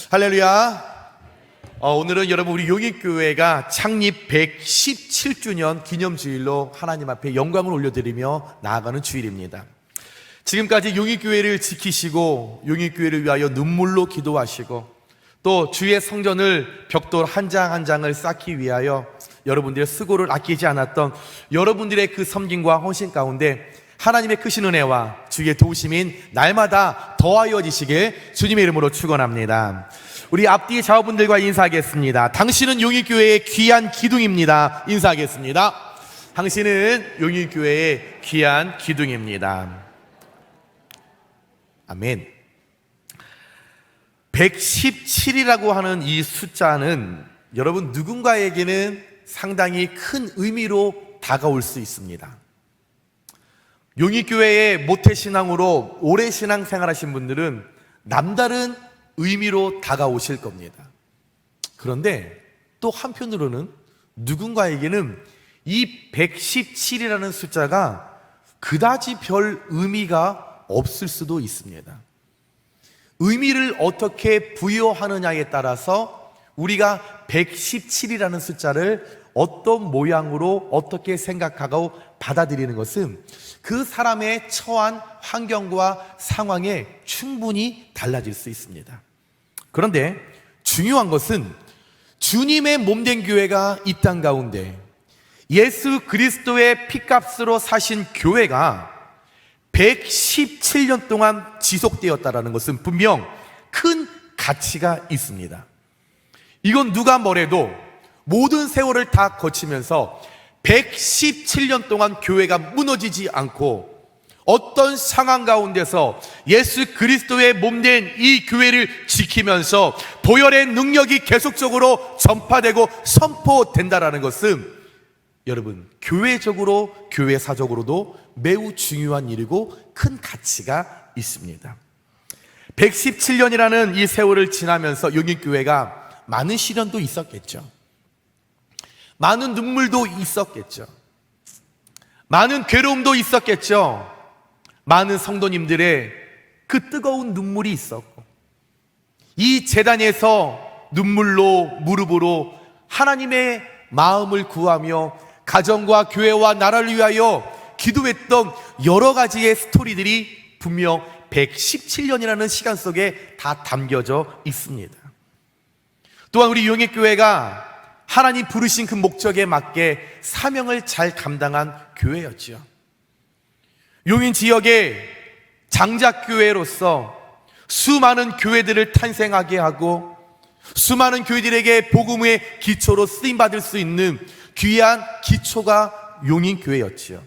할렐루야. 오늘은 여러분 우리 용인교회가 창립 117주년 기념주일로 하나님 앞에 영광을 올려드리며 나아가는 주일입니다. 지금까지 용인교회를 지키시고 용인교회를 위하여 눈물로 기도하시고 또 주의 성전을 벽돌 한 장 한 장을 쌓기 위하여 여러분들의 수고를 아끼지 않았던 여러분들의 그 섬김과 헌신 가운데 하나님의 크신 은혜와 주의 도우심인 날마다 더하여지시길 주님의 이름으로 축원합니다. 우리 앞뒤 좌우분들과 인사하겠습니다. 당신은 용인교회의 귀한 기둥입니다. 인사하겠습니다. 당신은 용인교회의 귀한 기둥입니다. 아멘. 117이라고 하는 이 숫자는 여러분 누군가에게는 상당히 큰 의미로 다가올 수 있습니다. 용인교회의 모태신앙으로 오래 신앙생활하신 분들은 남다른 의미로 다가오실 겁니다. 그런데 또 한편으로는 누군가에게는 이 117이라는 숫자가 그다지 별 의미가 없을 수도 있습니다. 의미를 어떻게 부여하느냐에 따라서 우리가 117이라는 숫자를 어떤 모양으로 어떻게 생각하고 받아들이는 것은 그 사람의 처한 환경과 상황에 충분히 달라질 수 있습니다. 그런데 중요한 것은 주님의 몸된 교회가 이 땅 가운데 예수 그리스도의 피값으로 사신 교회가 117년 동안 지속되었다는 것은 분명 큰 가치가 있습니다. 이건 누가 뭐래도 모든 세월을 다 거치면서 117년 동안 교회가 무너지지 않고 어떤 상황 가운데서 예수 그리스도의 몸된 이 교회를 지키면서 보혈의 능력이 계속적으로 전파되고 선포된다는 것은 여러분 교회적으로 교회사적으로도 매우 중요한 일이고 큰 가치가 있습니다. 117년이라는 이 세월을 지나면서 용인교회가 많은 시련도 있었겠죠. 많은 눈물도 있었겠죠. 많은 괴로움도 있었겠죠. 많은 성도님들의 그 뜨거운 눈물이 있었고 이 제단에서 눈물로 무릎으로 하나님의 마음을 구하며 가정과 교회와 나라를 위하여 기도했던 여러 가지의 스토리들이 분명 117년이라는 시간 속에 다 담겨져 있습니다. 또한 우리 용인교회가 하나님 부르신 그 목적에 맞게 사명을 잘 감당한 교회였지요. 용인 지역의 장작교회로서 수많은 교회들을 탄생하게 하고 수많은 교회들에게 복음의 기초로 쓰임받을 수 있는 귀한 기초가 용인교회였지요.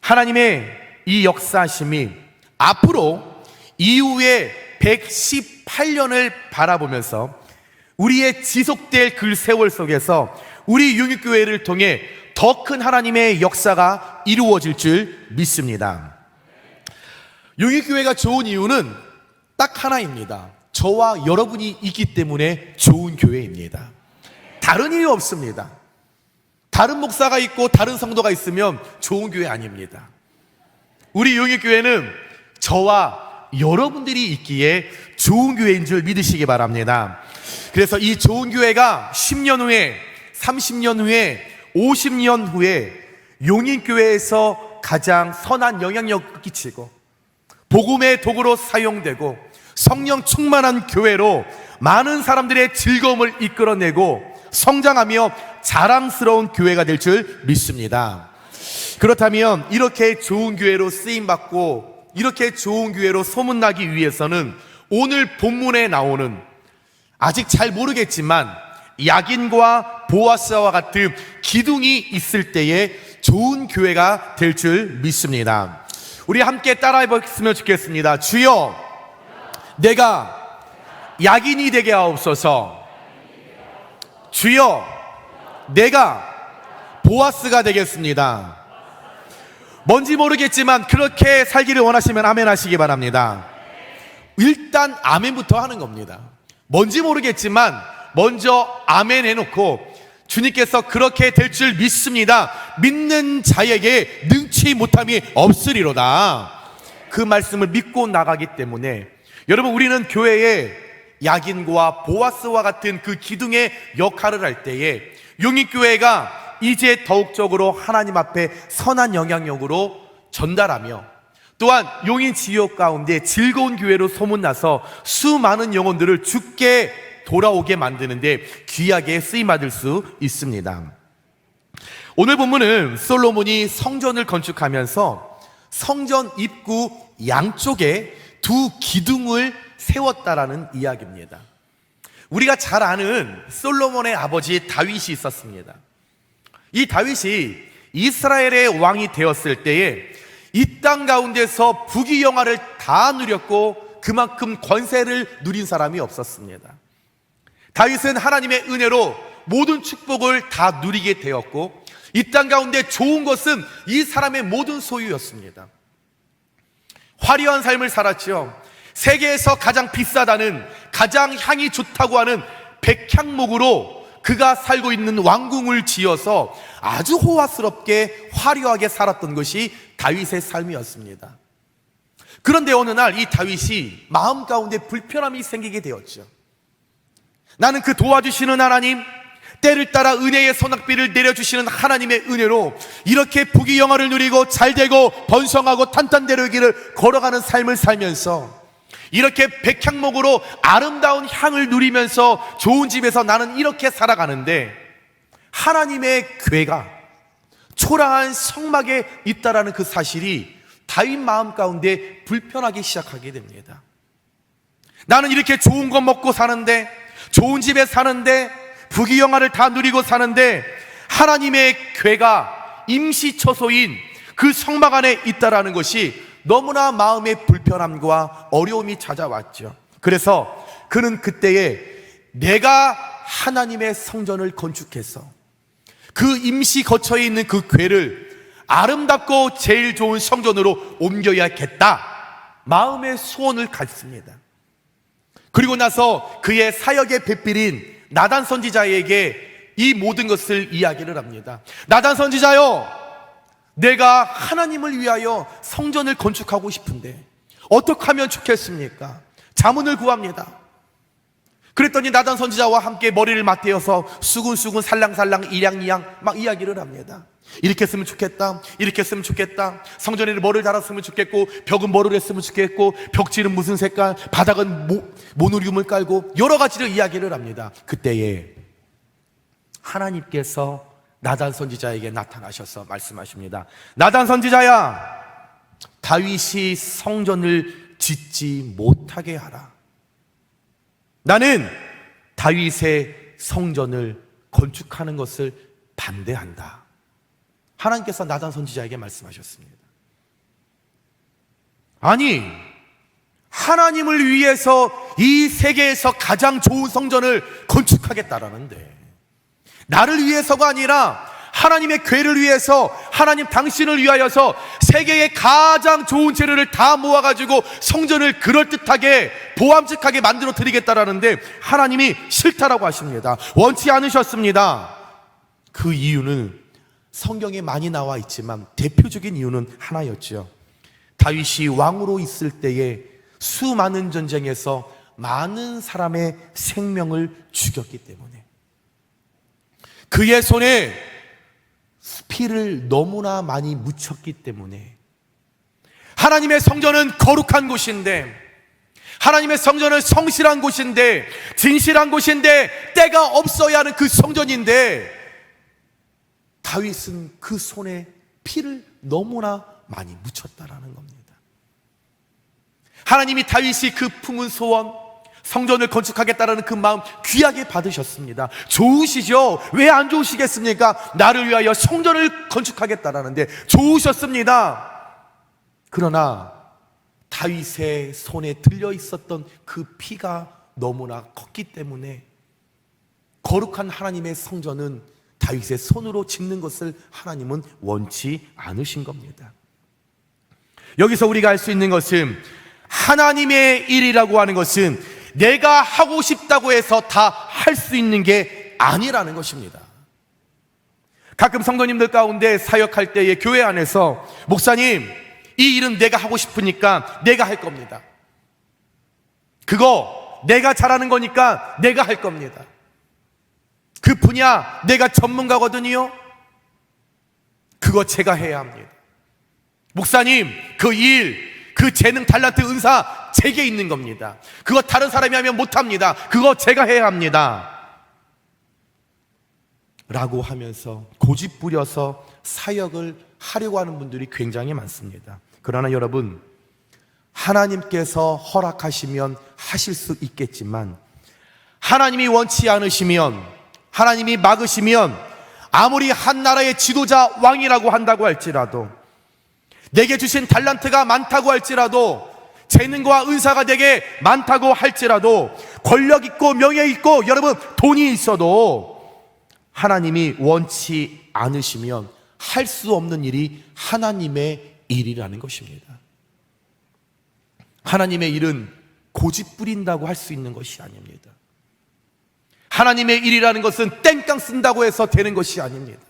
하나님의 이 역사심이 앞으로 이후에 118년을 바라보면서 우리의 지속될 그 세월 속에서 우리 용인교회를 통해 더 큰 하나님의 역사가 이루어질 줄 믿습니다. 용인교회가 좋은 이유는 딱 하나입니다. 저와 여러분이 있기 때문에 좋은 교회입니다. 다른 이유 없습니다. 다른 목사가 있고 다른 성도가 있으면 좋은 교회 아닙니다. 우리 용인교회는 저와 여러분들이 있기에 좋은 교회인 줄 믿으시기 바랍니다. 그래서 이 좋은 교회가 10년 후에 30년 후에 50년 후에 용인교회에서 가장 선한 영향력을 끼치고 복음의 도구로 사용되고 성령 충만한 교회로 많은 사람들의 즐거움을 이끌어내고 성장하며 자랑스러운 교회가 될 줄 믿습니다. 그렇다면 이렇게 좋은 교회로 쓰임받고 이렇게 좋은 교회로 소문나기 위해서는 오늘 본문에 나오는 아직 잘 모르겠지만 야긴과 보아스와 같은 기둥이 있을 때에 좋은 교회가 될 줄 믿습니다. 우리 함께 따라해 보셨으면 좋겠습니다. 주여, 내가 야긴이 되게 하옵소서. 주여, 내가 보아스가 되겠습니다. 뭔지 모르겠지만 그렇게 살기를 원하시면 아멘 하시기 바랍니다. 일단 아멘부터 하는 겁니다. 뭔지 모르겠지만 먼저 아멘 해놓고 주님께서 그렇게 될 줄 믿습니다. 믿는 자에게 능치 못함이 없으리로다. 그 말씀을 믿고 나가기 때문에 여러분 우리는 교회에 야긴과 보아스와 같은 그 기둥의 역할을 할 때에 용인교회가 이제 더욱적으로 하나님 앞에 선한 영향력으로 전달하며, 또한 용인 지역 가운데 즐거운 교회로 소문나서 수많은 영혼들을 주께 돌아오게 만드는데 귀하게 쓰임받을 수 있습니다. 오늘 본문은 솔로몬이 성전을 건축하면서 성전 입구 양쪽에 두 기둥을 세웠다라는 이야기입니다. 우리가 잘 아는 솔로몬의 아버지 다윗이 있었습니다. 이 다윗이 이스라엘의 왕이 되었을 때에 이 땅 가운데서 부귀영화를 다 누렸고 그만큼 권세를 누린 사람이 없었습니다. 다윗은 하나님의 은혜로 모든 축복을 다 누리게 되었고 이 땅 가운데 좋은 것은 이 사람의 모든 소유였습니다. 화려한 삶을 살았죠. 세계에서 가장 비싸다는, 가장 향이 좋다고 하는 백향목으로 그가 살고 있는 왕궁을 지어서 아주 호화스럽게 화려하게 살았던 것이 다윗의 삶이었습니다. 그런데 어느 날 이 다윗이 마음 가운데 불편함이 생기게 되었죠. 나는 그 도와주시는 하나님, 때를 따라 은혜의 소낙비를 내려주시는 하나님의 은혜로 이렇게 부귀영화를 누리고 잘되고 번성하고 탄탄대로의 길을 걸어가는 삶을 살면서 이렇게 백향목으로 아름다운 향을 누리면서 좋은 집에서 나는 이렇게 살아가는데 하나님의 궤가 초라한 성막에 있다라는 그 사실이 다윗 마음 가운데 불편하기 시작하게 됩니다. 나는 이렇게 좋은 거 먹고 사는데, 좋은 집에 사는데, 부귀영화를 다 누리고 사는데 하나님의 궤가 임시처소인 그 성막 안에 있다라는 것이 너무나 마음의 불편함과 어려움이 찾아왔죠. 그래서 그는 그때에 내가 하나님의 성전을 건축해서 그 임시 거처에 있는 그 궤를 아름답고 제일 좋은 성전으로 옮겨야겠다, 마음의 소원을 갖습니다. 그리고 나서 그의 사역의 배필인 나단 선지자에게 이 모든 것을 이야기를 합니다. 나단 선지자요, 내가 하나님을 위하여 성전을 건축하고 싶은데 어떻게 하면 좋겠습니까? 자문을 구합니다. 그랬더니 나단 선지자와 함께 머리를 맞대어서 수근수근 살랑살랑 일양이양 막 이야기를 합니다. 이렇게 했으면 좋겠다, 이렇게 했으면 좋겠다, 성전에 뭐를 달았으면 좋겠고, 벽은 뭐를 했으면 좋겠고, 벽지는 무슨 색깔, 바닥은 모노리움을 깔고 여러 가지를 이야기를 합니다. 그때에 하나님께서 나단 선지자에게 나타나셔서 말씀하십니다. 나단 선지자야, 다윗이 성전을 짓지 못하게 하라. 나는 다윗의 성전을 건축하는 것을 반대한다. 하나님께서 나단 선지자에게 말씀하셨습니다. 아니, 하나님을 위해서 이 세계에서 가장 좋은 성전을 건축하겠다라는데, 나를 위해서가 아니라 하나님의 궤를 위해서, 하나님 당신을 위하여서 세계의 가장 좋은 재료를 다 모아가지고 성전을 그럴듯하게 보암직하게 만들어 드리겠다라는데 하나님이 싫다라고 하십니다. 원치 않으셨습니다. 그 이유는 성경에 많이 나와 있지만 대표적인 이유는 하나였죠. 다윗이 왕으로 있을 때에 수많은 전쟁에서 많은 사람의 생명을 죽였기 때문에, 그의 손에 피를 너무나 많이 묻혔기 때문에, 하나님의 성전은 거룩한 곳인데, 하나님의 성전은 성실한 곳인데, 진실한 곳인데, 때가 없어야 하는 그 성전인데 다윗은 그 손에 피를 너무나 많이 묻혔다라는 겁니다. 하나님이 다윗이 그 품은 소원, 성전을 건축하겠다라는 그 마음 귀하게 받으셨습니다. 좋으시죠? 왜 안 좋으시겠습니까? 나를 위하여 성전을 건축하겠다라는데 좋으셨습니다. 그러나 다윗의 손에 들려 있었던 그 피가 너무나 컸기 때문에 거룩한 하나님의 성전은 다윗의 손으로 짓는 것을 하나님은 원치 않으신 겁니다. 여기서 우리가 알 수 있는 것은, 하나님의 일이라고 하는 것은 내가 하고 싶다고 해서 다 할 수 있는 게 아니라는 것입니다. 가끔 성도님들 가운데 사역할 때에 교회 안에서, 목사님, 이 일은 내가 하고 싶으니까 내가 할 겁니다. 그거 내가 잘하는 거니까 내가 할 겁니다. 그 분야 내가 전문가거든요. 그거 제가 해야 합니다. 목사님, 그 일, 그 재능, 달란트, 은사 제게 있는 겁니다. 그거 다른 사람이 하면 못합니다. 그거 제가 해야 합니다. 라고 하면서 고집 부려서 사역을 하려고 하는 분들이 굉장히 많습니다. 그러나 여러분, 하나님께서 허락하시면 하실 수 있겠지만 하나님이 원치 않으시면, 하나님이 막으시면 아무리 한 나라의 지도자, 왕이라고 한다고 할지라도, 내게 주신 달란트가 많다고 할지라도, 재능과 은사가 내게 많다고 할지라도, 권력 있고 명예 있고 여러분 돈이 있어도 하나님이 원치 않으시면 할 수 없는 일이 하나님의 일이라는 것입니다. 하나님의 일은 고집 부린다고 할 수 있는 것이 아닙니다. 하나님의 일이라는 것은 땡깡 쓴다고 해서 되는 것이 아닙니다.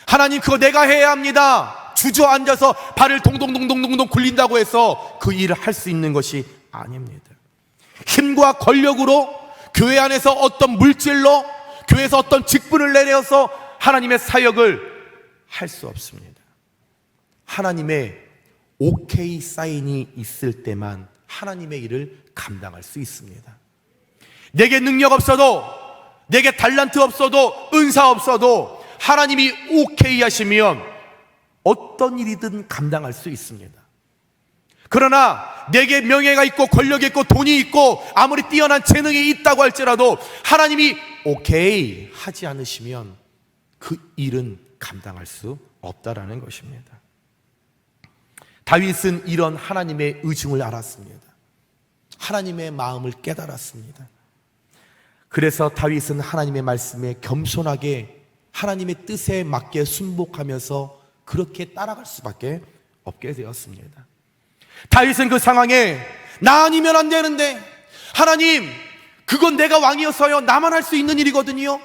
하나님, 그거 내가 해야 합니다. 주저앉아서 발을 동동동동동동 굴린다고 해서 그 일을 할 수 있는 것이 아닙니다. 힘과 권력으로, 교회 안에서 어떤 물질로, 교회에서 어떤 직분을 내려서 하나님의 사역을 할 수 없습니다. 하나님의 오케이 사인이 있을 때만 하나님의 일을 감당할 수 있습니다. 내게 능력 없어도, 내게 달란트 없어도, 은사 없어도 하나님이 오케이 하시면 어떤 일이든 감당할 수 있습니다. 그러나 내게 명예가 있고 권력이 있고 돈이 있고 아무리 뛰어난 재능이 있다고 할지라도 하나님이 오케이 하지 않으시면 그 일은 감당할 수 없다라는 것입니다. 다윗은 이런 하나님의 의중을 알았습니다. 하나님의 마음을 깨달았습니다. 그래서 다윗은 하나님의 말씀에 겸손하게 하나님의 뜻에 맞게 순복하면서 그렇게 따라갈 수밖에 없게 되었습니다. 다윗은 그 상황에 나 아니면 안 되는데, 하나님, 그건 내가 왕이어서요 나만 할 수 있는 일이거든요.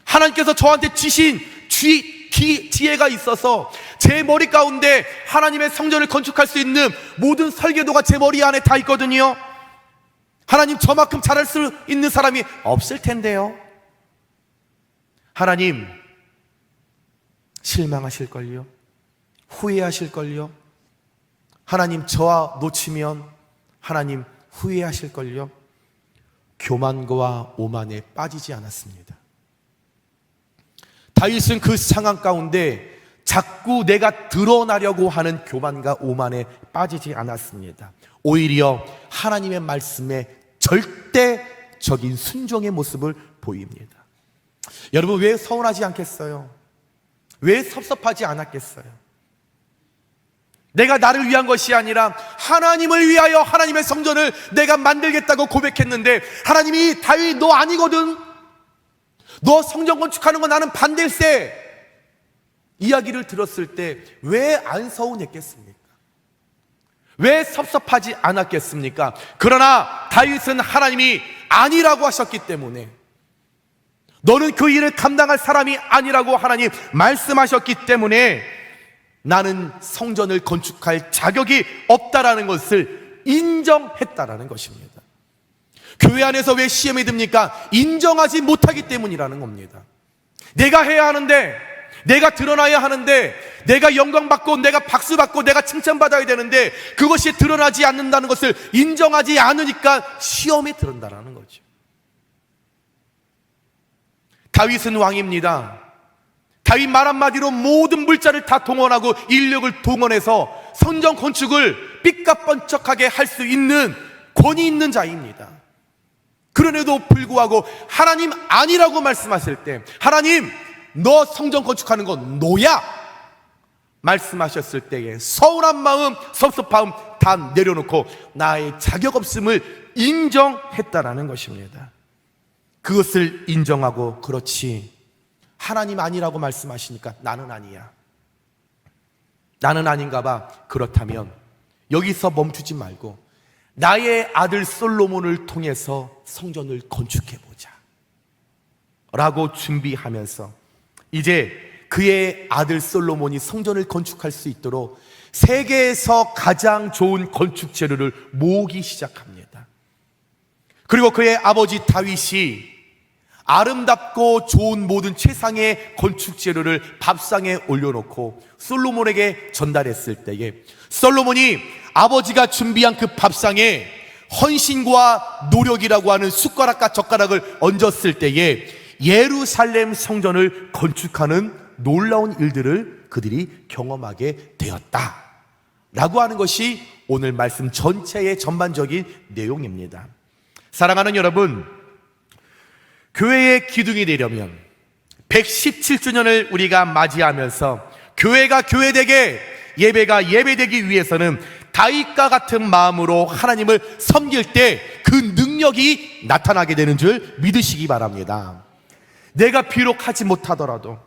하나님께서 저한테 주신 지혜가 있어서 제 머리 가운데 하나님의 성전을 건축할 수 있는 모든 설계도가 제 머리 안에 다 있거든요. 하나님, 저만큼 잘할 수 있는 사람이 없을 텐데요. 하나님, 실망하실걸요? 후회하실걸요? 하나님, 저와 놓치면 하나님 후회하실걸요? 교만과 오만에 빠지지 않았습니다. 다윗은 그 상황 가운데 자꾸 내가 드러나려고 하는 교만과 오만에 빠지지 않았습니다. 오히려 하나님의 말씀에 절대적인 순종의 모습을 보입니다. 여러분, 왜 서운하지 않겠어요? 왜 섭섭하지 않았겠어요? 내가 나를 위한 것이 아니라 하나님을 위하여 하나님의 성전을 내가 만들겠다고 고백했는데 하나님이 다윗, 너 아니거든, 너 성전 건축하는 거 나는 반대일세 이야기를 들었을 때 왜 안 서운했겠습니까? 왜 섭섭하지 않았겠습니까? 그러나 다윗은 하나님이 아니라고 하셨기 때문에, 너는 그 일을 감당할 사람이 아니라고 하나님 말씀하셨기 때문에 나는 성전을 건축할 자격이 없다라는 것을 인정했다라는 것입니다. 교회 안에서 왜 시험이 듭니까? 인정하지 못하기 때문이라는 겁니다. 내가 해야 하는데, 내가 드러나야 하는데, 내가 영광받고 내가 박수받고 내가 칭찬받아야 되는데 그것이 드러나지 않는다는 것을 인정하지 않으니까 시험에 들은다라는 거죠. 다윗은 왕입니다. 다윗 말 한마디로 모든 물자를 다 동원하고 인력을 동원해서 성전 건축을 삐까뻔쩍하게 할 수 있는 권위 있는 자입니다. 그런데도 불구하고 하나님 아니라고 말씀하실 때, 하나님, 너 성전 건축하는 건 노야 말씀하셨을 때에 서운한 마음, 섭섭함 다 내려놓고 나의 자격 없음을 인정했다라는 것입니다. 그것을 인정하고, 그렇지, 하나님 아니라고 말씀하시니까 나는 아니야, 나는 아닌가 봐. 그렇다면 여기서 멈추지 말고 나의 아들 솔로몬을 통해서 성전을 건축해보자 라고 준비하면서 이제 그의 아들 솔로몬이 성전을 건축할 수 있도록 세계에서 가장 좋은 건축 재료를 모으기 시작합니다. 그리고 그의 아버지 다윗이 아름답고 좋은 모든 최상의 건축 재료를 밥상에 올려놓고 솔로몬에게 전달했을 때에 솔로몬이 아버지가 준비한 그 밥상에 헌신과 노력이라고 하는 숟가락과 젓가락을 얹었을 때에 예루살렘 성전을 건축하는 놀라운 일들을 그들이 경험하게 되었다 라고 하는 것이 오늘 말씀 전체의 전반적인 내용입니다. 사랑하는 여러분, 교회의 기둥이 되려면 117주년을 우리가 맞이하면서 교회가 교회되게, 예배가 예배되기 위해서는 다윗과 같은 마음으로 하나님을 섬길 때 그 능력이 나타나게 되는 줄 믿으시기 바랍니다. 내가 비록 하지 못하더라도,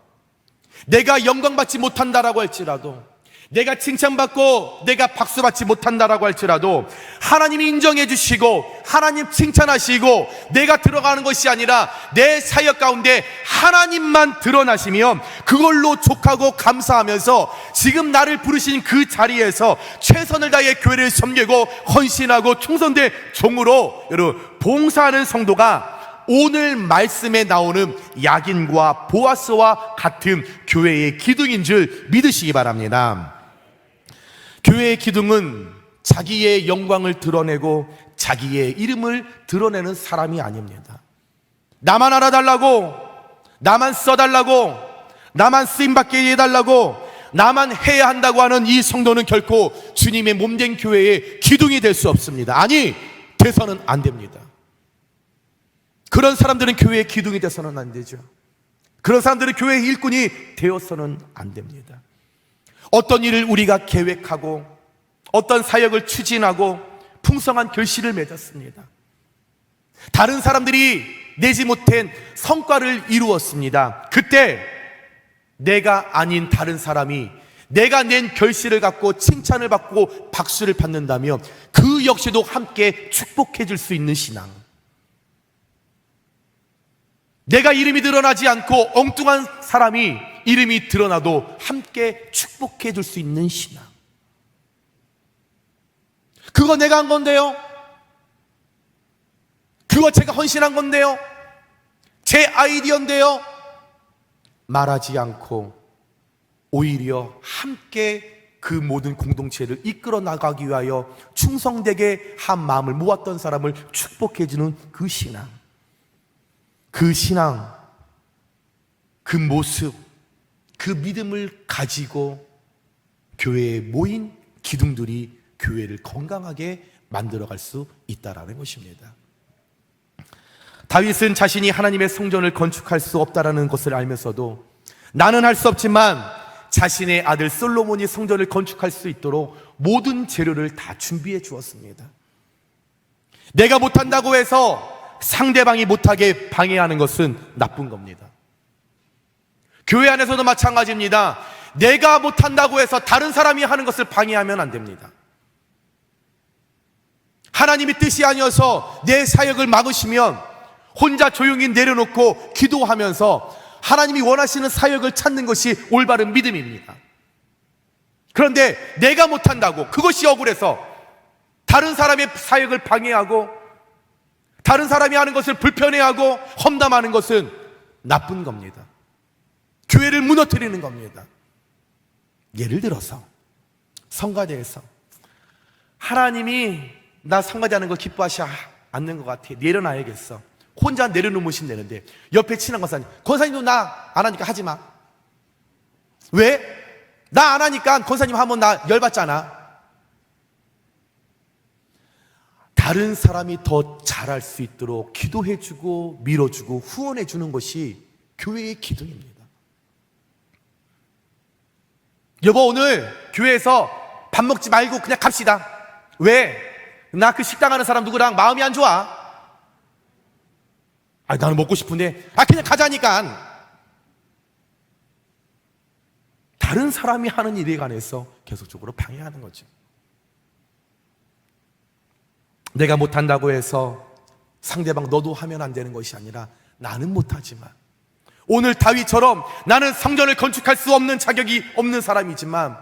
내가 영광받지 못한다라고 할지라도, 내가 칭찬받고 내가 박수받지 못한다라고 할지라도 하나님이 인정해 주시고 하나님 칭찬하시고 내가 들어가는 것이 아니라 내 사역 가운데 하나님만 드러나시면 그걸로 족하고 감사하면서 지금 나를 부르신 그 자리에서 최선을 다해 교회를 섬기고 헌신하고 충성된 종으로 여러분 봉사하는 성도가 오늘 말씀에 나오는 야긴과 보아스와 같은 교회의 기둥인 줄 믿으시기 바랍니다. 교회의 기둥은 자기의 영광을 드러내고 자기의 이름을 드러내는 사람이 아닙니다. 나만 알아달라고, 나만 써달라고, 나만 쓰임받게 해달라고, 나만 해야 한다고 하는 이 성도는 결코 주님의 몸된 교회의 기둥이 될 수 없습니다. 아니, 돼서는 안 됩니다. 그런 사람들은 교회의 기둥이 돼서는 안 되죠. 그런 사람들은 교회의 일꾼이 되어서는 안 됩니다. 어떤 일을 우리가 계획하고 어떤 사역을 추진하고 풍성한 결실을 맺었습니다. 다른 사람들이 내지 못한 성과를 이루었습니다. 그때 내가 아닌 다른 사람이 내가 낸 결실을 갖고 칭찬을 받고 박수를 받는다면 그 역시도 함께 축복해 줄 수 있는 신앙, 내가 이름이 드러나지 않고 엉뚱한 사람이 이름이 드러나도 함께 축복해 줄 수 있는 신앙, 그거 내가 한 건데요, 그거 제가 헌신한 건데요, 제 아이디어인데요 말하지 않고 오히려 함께 그 모든 공동체를 이끌어 나가기 위하여 충성되게 한 마음을 모았던 사람을 축복해 주는 그 신앙, 그 신앙, 그 모습, 그 믿음을 가지고 교회에 모인 기둥들이 교회를 건강하게 만들어갈 수 있다라는 것입니다. 다윗은 자신이 하나님의 성전을 건축할 수 없다라는 것을 알면서도 나는 할 수 없지만 자신의 아들 솔로몬이 성전을 건축할 수 있도록 모든 재료를 다 준비해 주었습니다. 내가 못한다고 해서 상대방이 못하게 방해하는 것은 나쁜 겁니다. 교회 안에서도 마찬가지입니다. 내가 못한다고 해서 다른 사람이 하는 것을 방해하면 안 됩니다. 하나님의 뜻이 아니어서 내 사역을 막으시면 혼자 조용히 내려놓고 기도하면서 하나님이 원하시는 사역을 찾는 것이 올바른 믿음입니다. 그런데 내가 못한다고 그것이 억울해서 다른 사람의 사역을 방해하고 다른 사람이 하는 것을 불편해하고 험담하는 것은 나쁜 겁니다. 교회를 무너뜨리는 겁니다. 예를 들어서 성가대에서 하나님이 나 성가대하는 거 기뻐하시 않는 것 같아, 내려놔야겠어. 혼자 내려놓으시면 되는데 옆에 친한 권사님, 권사님도 나 안 하니까 하지 마. 왜? 나 안 하니까 권사님 하면 나 열받잖아. 다른 사람이 더 잘할 수 있도록 기도해주고 밀어주고 후원해주는 것이 교회의 기둥입니다. 여보, 오늘 교회에서 밥 먹지 말고 그냥 갑시다. 왜? 나 그 식당 하는 사람 누구랑 마음이 안 좋아. 나는 먹고 싶은데 그냥 가자니까. 다른 사람이 하는 일에 관해서 계속적으로 방해하는 거죠. 내가 못한다고 해서 상대방 너도 하면 안 되는 것이 아니라 나는 못하지만, 오늘 다윗처럼 나는 성전을 건축할 수 없는 자격이 없는 사람이지만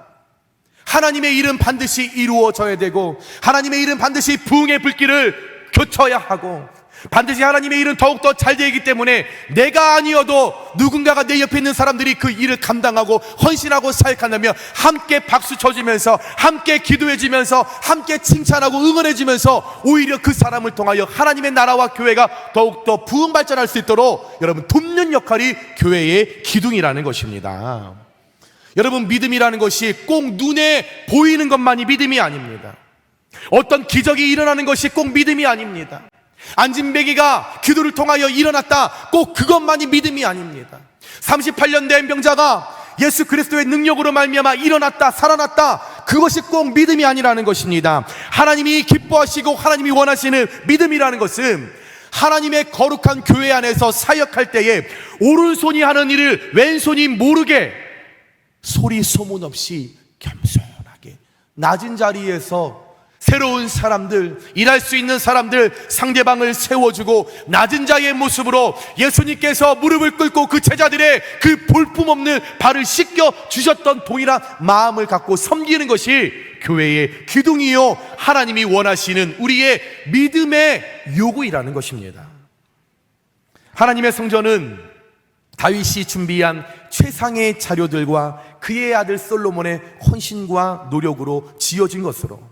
하나님의 일은 반드시 이루어져야 되고, 하나님의 일은 반드시 부흥의 불길을 켜야 하고, 반드시 하나님의 일은 더욱더 잘 되기 때문에 내가 아니어도 누군가가 내 옆에 있는 사람들이 그 일을 감당하고 헌신하고 사역한다면 함께 박수 쳐주면서, 함께 기도해주면서, 함께 칭찬하고 응원해주면서 오히려 그 사람을 통하여 하나님의 나라와 교회가 더욱더 부흥 발전할 수 있도록 여러분 돕는 역할이 교회의 기둥이라는 것입니다. 여러분, 믿음이라는 것이 꼭 눈에 보이는 것만이 믿음이 아닙니다. 어떤 기적이 일어나는 것이 꼭 믿음이 아닙니다. 안진뱅이가 기도를 통하여 일어났다, 꼭 그것만이 믿음이 아닙니다. 38년 된 병자가 예수 그리스도의 능력으로 말미암아 일어났다, 살아났다, 그것이 꼭 믿음이 아니라는 것입니다. 하나님이 기뻐하시고 하나님이 원하시는 믿음이라는 것은 하나님의 거룩한 교회 안에서 사역할 때에 오른손이 하는 일을 왼손이 모르게 소리 소문 없이 겸손하게 낮은 자리에서 새로운 사람들, 일할 수 있는 사람들, 상대방을 세워주고 낮은 자의 모습으로 예수님께서 무릎을 꿇고 그 제자들의 그 볼품없는 발을 씻겨 주셨던 동일한 마음을 갖고 섬기는 것이 교회의 기둥이요, 하나님이 원하시는 우리의 믿음의 요구이라는 것입니다. 하나님의 성전은 다윗이 준비한 최상의 자료들과 그의 아들 솔로몬의 헌신과 노력으로 지어진 것으로,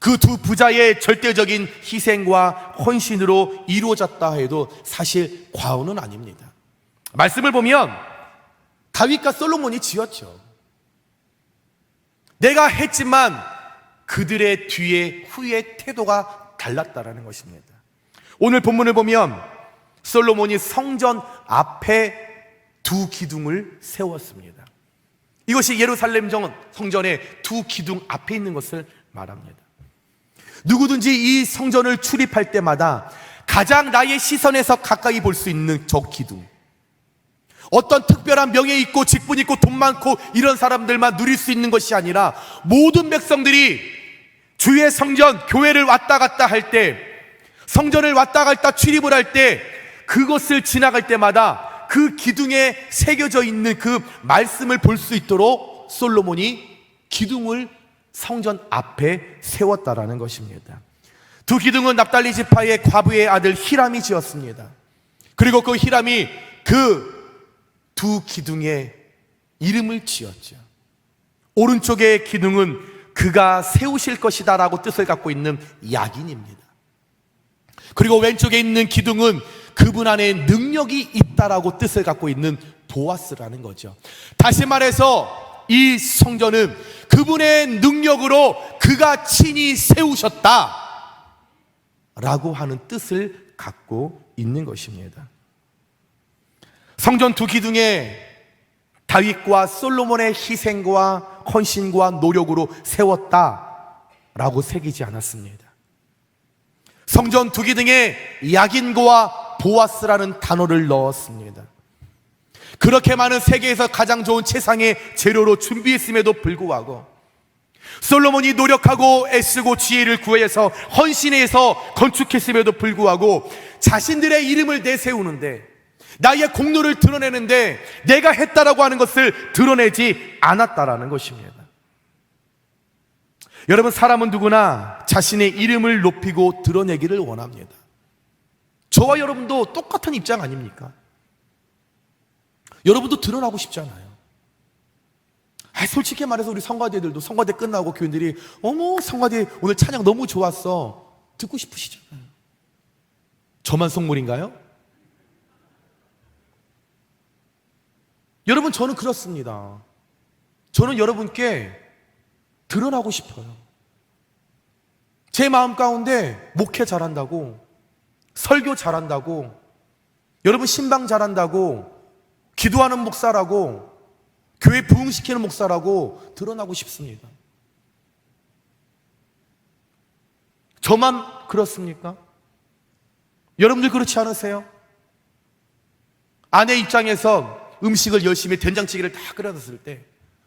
그 두 부자의 절대적인 희생과 헌신으로 이루어졌다 해도 사실 과언은 아닙니다. 말씀을 보면 다윗과 솔로몬이 지었죠. 내가 했지만 그들의 뒤에 후의 태도가 달랐다라는 것입니다. 오늘 본문을 보면 솔로몬이 성전 앞에 두 기둥을 세웠습니다. 이것이 예루살렘 성전의 두 기둥 앞에 있는 것을 말합니다. 누구든지 이 성전을 출입할 때마다 가장 나의 시선에서 가까이 볼 수 있는 저 기둥, 어떤 특별한 명예 있고 직분 있고 돈 많고 이런 사람들만 누릴 수 있는 것이 아니라 모든 백성들이 주의 성전, 교회를 왔다 갔다 할 때, 성전을 왔다 갔다 출입을 할 때 그것을 지나갈 때마다 그 기둥에 새겨져 있는 그 말씀을 볼 수 있도록 솔로몬이 기둥을 성전 앞에 세웠다라는 것입니다. 두 기둥은 납달리 지파의 과부의 아들 히람이 지었습니다. 그리고 그 히람이 그 두 기둥에 이름을 지었죠. 오른쪽의 기둥은 그가 세우실 것이다 라고 뜻을 갖고 있는 야긴입니다. 그리고 왼쪽에 있는 기둥은 그분 안에 능력이 있다라고 뜻을 갖고 있는 보아스라는 거죠. 다시 말해서 이 성전은 그분의 능력으로 그가 친히 세우셨다 라고 하는 뜻을 갖고 있는 것입니다. 성전 두 기둥에 다윗과 솔로몬의 희생과 헌신과 노력으로 세웠다라고 새기지 않았습니다. 성전 두 기둥에 야긴과 보아스라는 단어를 넣었습니다. 그렇게 많은 세계에서 가장 좋은 최상의 재료로 준비했음에도 불구하고, 솔로몬이 노력하고 애쓰고 지혜를 구해서 헌신해서 건축했음에도 불구하고 자신들의 이름을 내세우는데, 나의 공로를 드러내는데 내가 했다라고 하는 것을 드러내지 않았다라는 것입니다. 여러분, 사람은 누구나 자신의 이름을 높이고 드러내기를 원합니다. 저와 여러분도 똑같은 입장 아닙니까? 여러분도 드러나고 싶잖아요. 솔직히 말해서 우리 성가대들도 성가대 끝나고 교인들이 어머 성가대 오늘 찬양 너무 좋았어 듣고 싶으시잖아요. 저만 속물인가요? 여러분, 저는 그렇습니다. 저는 여러분께 드러나고 싶어요. 제 마음 가운데 목회 잘한다고, 설교 잘한다고, 여러분 신방 잘한다고, 기도하는 목사라고, 교회 부흥시키는 목사라고 드러나고 싶습니다. 저만 그렇습니까? 여러분들 그렇지 않으세요? 아내 입장에서 음식을 열심히 된장찌개를 다 끓여놨을 때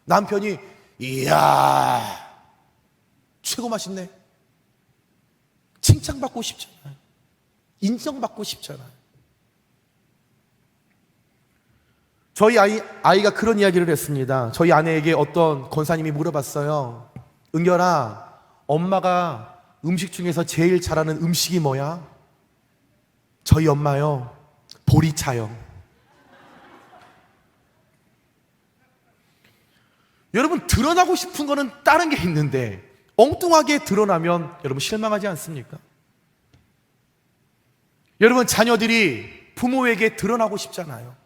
남편이 이야 최고 맛있네, 칭찬받고 싶잖아요. 인정받고 싶잖아요. 저희 아이가 그런 이야기를 했습니다. 저희 아내에게 어떤 권사님이 물어봤어요. 은결아, 엄마가 음식 중에서 제일 잘하는 음식이 뭐야? 저희 엄마요, 보리차요. 여러분, 드러나고 싶은 거는 다른 게 있는데 엉뚱하게 드러나면 여러분 실망하지 않습니까? 여러분, 자녀들이 부모에게 드러나고 싶잖아요.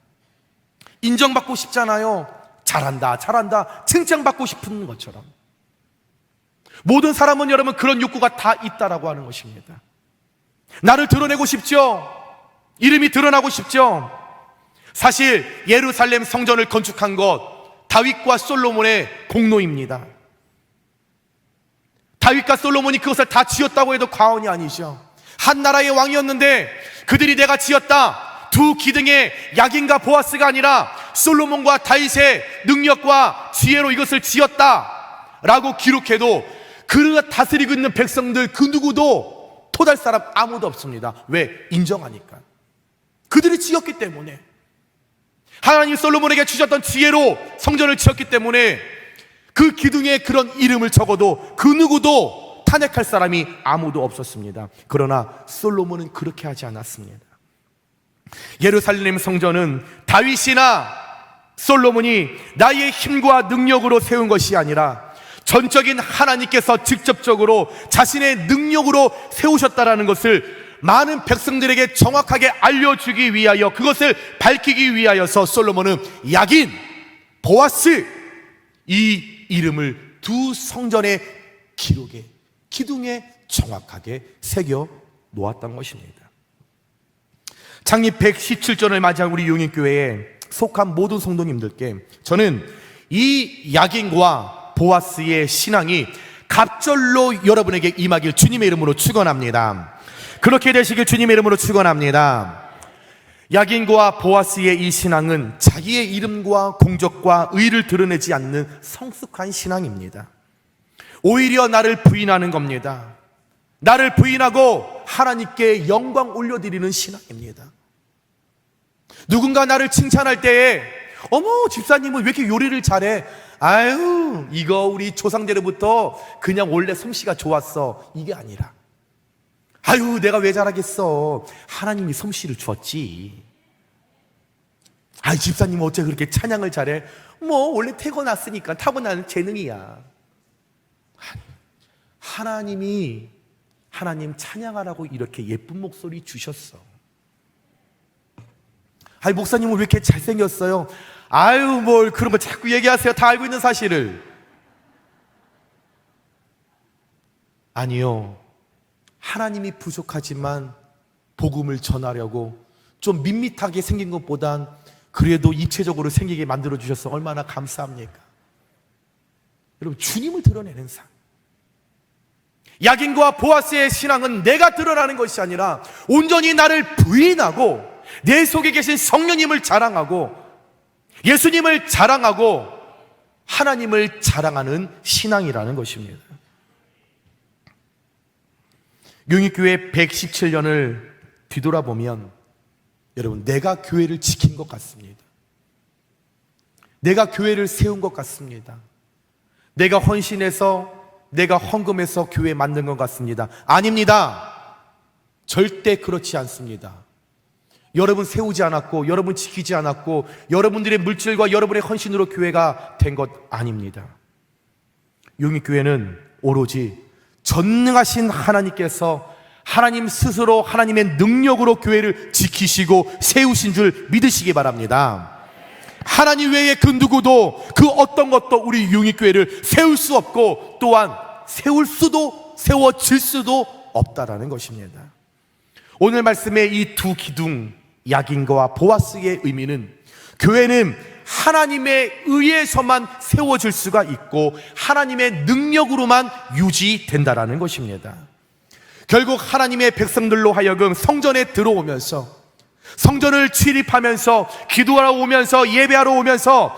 인정받고 싶잖아요. 잘한다, 잘한다, 칭찬받고 싶은 것처럼. 모든 사람은 여러분 그런 욕구가 다 있다라고 하는 것입니다. 나를 드러내고 싶죠? 이름이 드러나고 싶죠? 사실 예루살렘 성전을 건축한 것 다윗과 솔로몬의 공로입니다. 다윗과 솔로몬이 그것을 다 지었다고 해도 과언이 아니죠. 한 나라의 왕이었는데 그들이 내가 지었다, 두 기둥의 야긴과 보아스가 아니라 솔로몬과 다윗의 능력과 지혜로 이것을 지었다 라고 기록해도 그를 다스리고 있는 백성들 그 누구도 토달 사람 아무도 없습니다. 왜? 인정하니까. 그들이 지었기 때문에. 하나님 솔로몬에게 주셨던 지혜로 성전을 지었기 때문에 그 기둥에 그런 이름을 적어도 그 누구도 탄핵할 사람이 아무도 없었습니다. 그러나 솔로몬은 그렇게 하지 않았습니다. 예루살렘 성전은 다윗이나 솔로몬이 나의 힘과 능력으로 세운 것이 아니라 전적인 하나님께서 직접적으로 자신의 능력으로 세우셨다라는 것을 많은 백성들에게 정확하게 알려주기 위하여, 그것을 밝히기 위하여서 솔로몬은 야긴, 보아스 이 이름을 두 성전의 기록에, 기둥에 정확하게 새겨 놓았던 것입니다. 창립 117전을 맞이한 우리 용인교회에 속한 모든 성도님들께 저는 이 야긴과 보아스의 신앙이 갑절로 여러분에게 임하길 주님의 이름으로 축원합니다. 그렇게 되시길 주님의 이름으로 축원합니다. 야긴과 보아스의 이 신앙은 자기의 이름과 공적과 의를 드러내지 않는 성숙한 신앙입니다. 오히려 나를 부인하는 겁니다. 나를 부인하고 하나님께 영광 올려드리는 신앙입니다. 누군가 나를 칭찬할 때에 어머, 집사님은 왜 이렇게 요리를 잘해? 아유, 이거 우리 조상대로부터 그냥 원래 솜씨가 좋았어, 이게 아니라 아유, 내가 왜 잘하겠어, 하나님이 솜씨를 주었지. 아유, 집사님은 어째 그렇게 찬양을 잘해? 뭐 원래 태어났으니까 타고난 재능이야. 하나님이 하나님 찬양하라고 이렇게 예쁜 목소리 주셨어. 아유, 목사님은 왜 이렇게 잘생겼어요? 아유, 뭘 그런 거 자꾸 얘기하세요. 다 알고 있는 사실을. 아니요, 하나님이 부족하지만 복음을 전하려고 좀 밋밋하게 생긴 것보단 그래도 입체적으로 생기게 만들어주셔서 얼마나 감사합니까? 여러분, 주님을 드러내는 삶. 야긴과 보아스의 신앙은 내가 드러나는 것이 아니라 온전히 나를 부인하고 내 속에 계신 성령님을 자랑하고 예수님을 자랑하고 하나님을 자랑하는 신앙이라는 것입니다. 용인교회 117년을 뒤돌아보면 여러분, 내가 교회를 지킨 것 같습니다. 내가 교회를 세운 것 같습니다. 내가 헌신해서, 내가 헌금해서 교회 만든 것 같습니다. 아닙니다. 절대 그렇지 않습니다. 여러분 세우지 않았고, 여러분 지키지 않았고, 여러분들의 물질과 여러분의 헌신으로 교회가 된 것 아닙니다. 용인교회는 오로지 전능하신 하나님께서 하나님 스스로 하나님의 능력으로 교회를 지키시고 세우신 줄 믿으시기 바랍니다. 하나님 외에 그 누구도 그 어떤 것도 우리 용인교회를 세울 수 없고 또한 세울 수도 세워질 수도 없다라는 것입니다. 오늘 말씀의 이 두 기둥, 야긴과 보아스의 의미는 교회는 하나님의 의에서만 세워질 수가 있고 하나님의 능력으로만 유지된다라는 것입니다. 결국 하나님의 백성들로 하여금 성전에 들어오면서, 성전을 출입하면서, 기도하러 오면서, 예배하러 오면서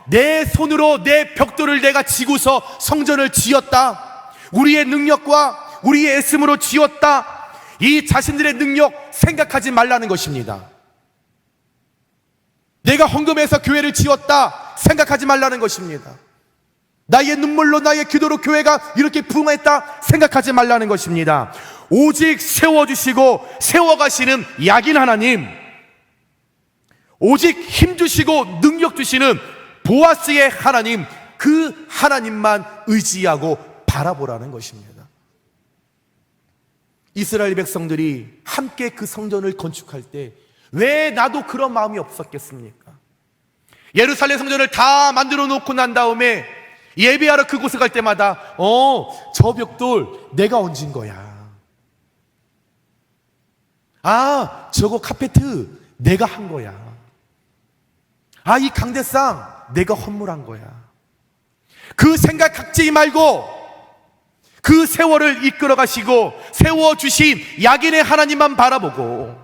내 손으로 내 벽돌을 내가 지고서 성전을 지었다, 우리의 능력과 우리의 애씀으로 지었다, 이 자신들의 능력 생각하지 말라는 것입니다. 내가 헌금해서 교회를 지었다 생각하지 말라는 것입니다. 나의 눈물로 나의 기도로 교회가 이렇게 부흥했다 생각하지 말라는 것입니다. 오직 세워주시고 세워가시는 약인 하나님, 오직 힘주시고 능력 주시는 보아스의 하나님, 그 하나님만 의지하고 바라보라는 것입니다. 이스라엘 백성들이 함께 그 성전을 건축할 때 왜 나도 그런 마음이 없었겠습니까? 예루살렘 성전을 다 만들어 놓고 난 다음에 예배하러 그곳에 갈 때마다 저 벽돌 내가 얹은 거야. 아, 저거 카페트 내가 한 거야. 아, 이 강대상 내가 헌물한 거야. 그 생각 갖지 말고 그 세월을 이끌어 가시고 세워주신 약인의 하나님만 바라보고,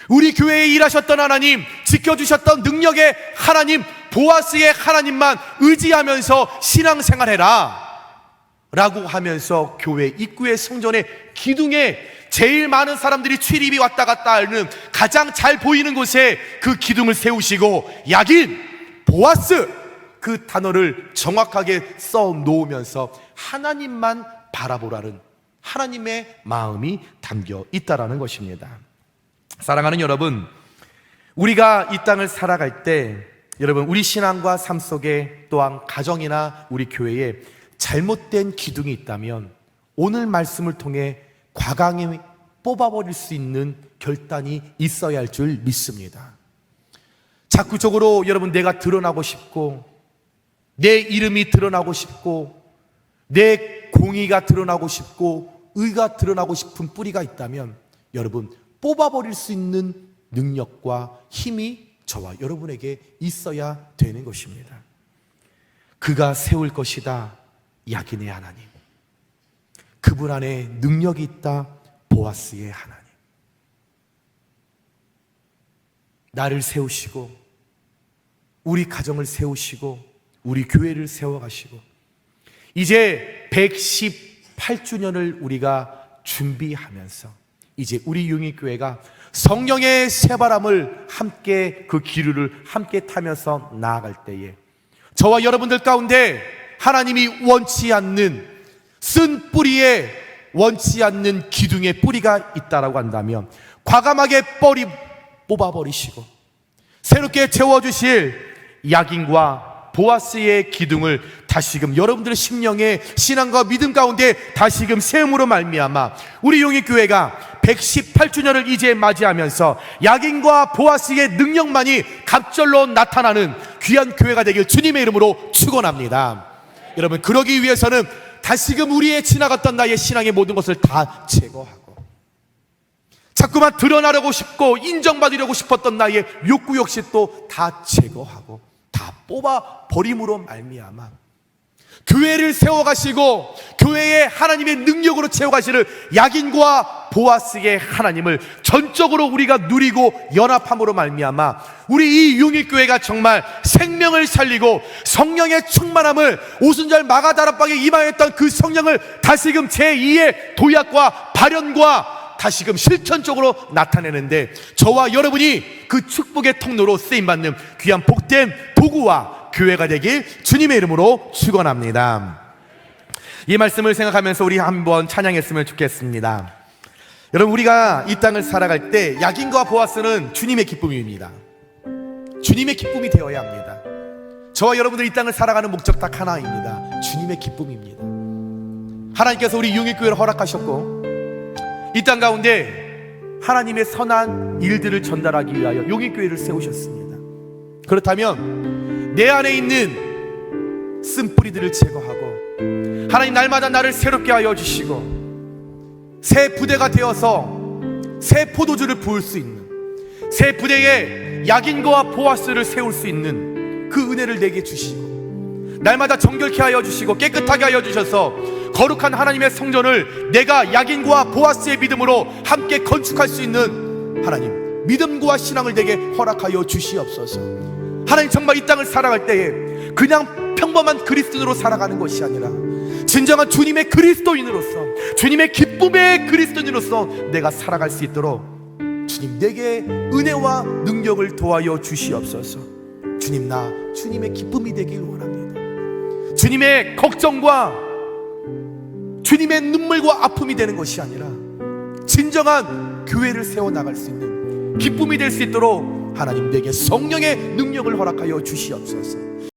우리 교회에 일하셨던 하나님, 지켜주셨던 능력의 하나님, 보아스의 하나님만 의지하면서 신앙생활해라 라고 하면서 교회 입구의 성전의 기둥에 제일 많은 사람들이 출입이 왔다 갔다 하는 가장 잘 보이는 곳에 그 기둥을 세우시고 약인, 보아스 그 단어를 정확하게 써 놓으면서 하나님만 바라보라는 하나님의 마음이 담겨 있다라는 것입니다. 사랑하는 여러분, 우리가 이 땅을 살아갈 때 여러분, 우리 신앙과 삶 속에 또한 가정이나 우리 교회에 잘못된 기둥이 있다면 오늘 말씀을 통해 과감히 뽑아버릴 수 있는 결단이 있어야 할 줄 믿습니다. 자꾸적으로 여러분, 내가 드러나고 싶고 내 이름이 드러나고 싶고 내 공의가 드러나고 싶고 의가 드러나고 싶은 뿌리가 있다면 여러분, 뽑아버릴 수 있는 능력과 힘이 저와 여러분에게 있어야 되는 것입니다. 그가 세울 것이다, 약인의 하나님. 그분 안에 능력이 있다, 보아스의 하나님. 나를 세우시고 우리 가정을 세우시고 우리 교회를 세워가시고 이제 118주년을 우리가 준비하면서 이제 우리 용인교회가 성령의 새바람을 함께 그 기류를 함께 타면서 나아갈 때에 저와 여러분들 가운데 하나님이 원치 않는 쓴 뿌리에 원치 않는 기둥의 뿌리가 있다라고 한다면 과감하게 뽑아버리시고 새롭게 채워주실 약인과 보아스의 기둥을 다시금 여러분들의 심령의 신앙과 믿음 가운데 다시금 세움으로 말미암아 우리 용인교회가 118주년을 이제 맞이하면서 약인과 보아스의 능력만이 갑절로 나타나는 귀한 교회가 되길 주님의 이름으로 축원합니다. 여러분, 그러기 위해서는 다시금 우리의 지나갔던 나의 신앙의 모든 것을 다 제거하고 자꾸만 드러나려고 싶고 인정받으려고 싶었던 나의 욕구 욕심도 다 제거하고 다 뽑아버림으로 말미암아 교회를 세워가시고 교회의 하나님의 능력으로 채워가시는 약인과 보아스의 하나님을 전적으로 우리가 누리고 연합함으로 말미암아 우리 이 용일교회가 정말 생명을 살리고 성령의 충만함을 오순절 마가다락방에 임하였던 그 성령을 다시금 제2의 도약과 발현과 다시금 실천적으로 나타내는데 저와 여러분이 그 축복의 통로로 쓰임받는 귀한 복된 도구와 교회가 되길 주님의 이름으로 축원합니다. 이 말씀을 생각하면서 우리 한번 찬양했으면 좋겠습니다. 여러분, 우리가 이 땅을 살아갈 때 약인과 보아스는 주님의 기쁨입니다. 주님의 기쁨이 되어야 합니다. 저와 여러분들이 이 땅을 살아가는 목적 딱 하나입니다. 주님의 기쁨입니다. 하나님께서 우리 용일교회를 허락하셨고 이 땅 가운데 하나님의 선한 일들을 전달하기 위하여 용일교회를 세우셨습니다. 그렇다면 내 안에 있는 쓴뿌리들을 제거하고 하나님 날마다 나를 새롭게 하여 주시고 새 부대가 되어서 새 포도주를 부을 수 있는 새 부대에 약인과 보아스를 세울 수 있는 그 은혜를 내게 주시고 날마다 정결케 하여 주시고 깨끗하게 하여 주셔서 거룩한 하나님의 성전을 내가 약인과 보아스의 믿음으로 함께 건축할 수 있는 하나님 믿음과 신앙을 내게 허락하여 주시옵소서. 하나님, 정말 이 땅을 살아갈 때에 그냥 평범한 그리스도인으로 살아가는 것이 아니라 진정한 주님의 그리스도인으로서 주님의 기쁨의 그리스도인으로서 내가 살아갈 수 있도록 주님, 내게 은혜와 능력을 도와여 주시옵소서. 주님, 나 주님의 기쁨이 되길 원합니다. 주님의 걱정과 주님의 눈물과 아픔이 되는 것이 아니라 진정한 교회를 세워나갈 수 있는 기쁨이 될 수 있도록 하나님, 내게 성령의 능력을 허락하여 주시옵소서.